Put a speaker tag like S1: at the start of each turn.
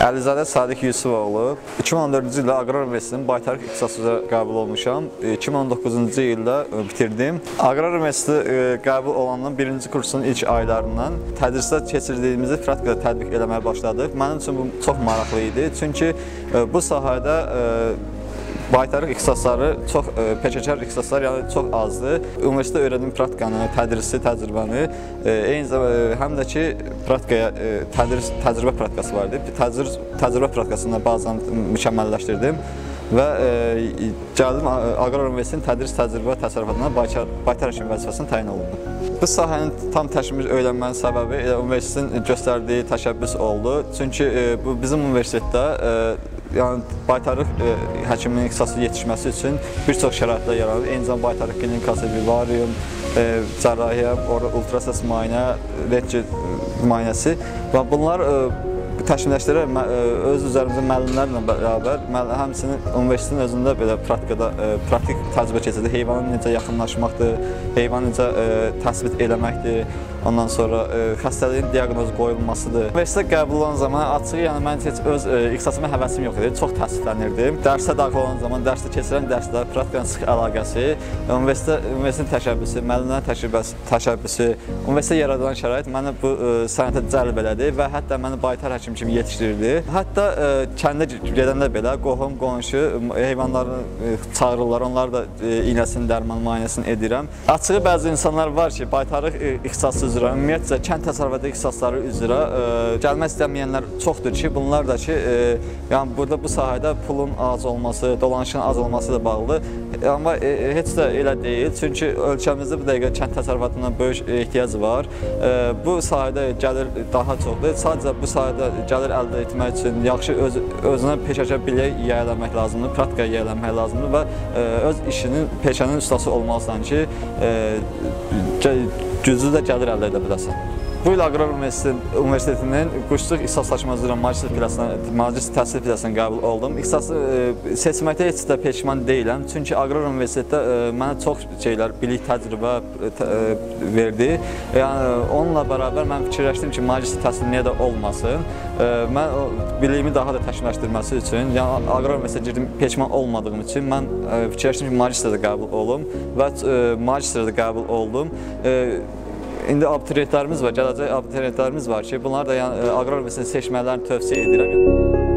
S1: Əlizadə Sadiq Yusufoğlu. 2014-cü ildə Aqrar Universitetinin Baytarlıq ixtisası üzrə qəbul olmuşam. 2019-cu ildə bitirdim. Aqrar Universiteti qəbul olandan birinci kursun ilk aylarından tədrisdə keçirdiyimizi praktikada tətbiq eləməyə başladıq. Mənim üçün bu çox maraqlı idi. Çünki bu sahədə baytarlıq ixtisasları çox peşəkar ixtisaslar, yəni çox azdır. Universitetdə öyrəndiyim praktikanı, tədrisi, təcrübəni, həm də ki praktikaya təcrübə praktikası var idi. Təcrübə praktikasında bazan mükəmməlləşdirdim və gəldim Aqrar Universitetinin tədris, təcrübə təsərrüfatına baytar həkimi vəzifəsini təyin olundum. Bu sahənin tam təşkil öyrənmənin səbəbi universitetin göstərdiyi təşəbbüs oldu. Çünki bu bizim universitetdə yəni baytarlıq həkiminin ixtisası yetişməsi üçün bir çox şəraitlər yaranır. Eyni zamanda baytarlıq klinikası, vivarium, cərrahiyyə, ultrasəs müayinə, rentgen müayinəsi və bunlar təşkilləşdirərək öz üzərimizdə müəllimlərlə bərabər həmçinin universitetin özündə belə praktik təcrübə keçirdik. Heyvana necə yaxınlaşmaqdır, heyvanı necə təsbit eləməkdir, ondan sonra xəstəliyin diaqnozu qoyulmasıdır. Universitetə qəbul olan zaman açığı, yəni mən heç öz ixtisasıma həvəsim yox idi, çox təəssüflənirdim. Dərsə daxil olan zaman dərsdə keçirən dərslər, praktikanın sıx əlaqəsi, universitetin təşəbbüsü, müəllimlərin təşəbbüsü, universitetə yaradılan şərait məni bu sənətə cəlb elədi və hətta məni baytar həkim kimi yetişdirirdi. Hətta kəndə gedəndə belə qohum, qonşu heyvanlarını çağırırlar, onlar da iynəsinin, dərman müayinəsini edirəm. Açığı bəzi insanlar var ki, baytarlıq ixtisası üzrə, ümumiyyətcə kənd təsərrüfatı ixtisasları üzrə gəlmək istəməyənlər çoxdur ki, bunlar da ki, yəni burada bu sahədə pulun az olması, dolanışın az olması da bağlıdır. Amma heç də elə deyil, çünki ölkəmizdə bu dəqiqə kənd təsərrüfatına böyük ehtiyac var. Bu sahədə gəlir daha çoxdur. Sadəcə bu sahədə gəlir əldə etmək üçün yaxşı özünə peşəkar bilik yiyələmək lazımdır, praktika yiyələmək lazımdır və öz işinin, peşənin ustası olmalısan ki, güclü də gəlir əldə edə biləsən. Bu il Aqrar Universitetinin quşluq ixtisaslaşma üzrə magistr təhsil pilləsinə qəbul oldum. İxtisası seçməkdə heç də peşman deyiləm, çünki Aqrar Universitetdə mənə çox şeylər, bilik, təcrübə verdi. Yəni, onunla bərabər mən fikirləşdim ki, magistr təhsili niyə də olmasın. Mən biliyimi daha da təkmilləşdirməsi üçün, yəni Aqrar Universitetə girdim, peşman olmadığım üçün mən fikirləşdim ki, magistrdə qəbul olum və magistrdə qəbul oldum. İndi abituriyentlərimiz var, gələcək abituriyentlərimiz var ki, bunlar da yəni Aqrar Universitetini seçmələrini tövsiyə edirəm.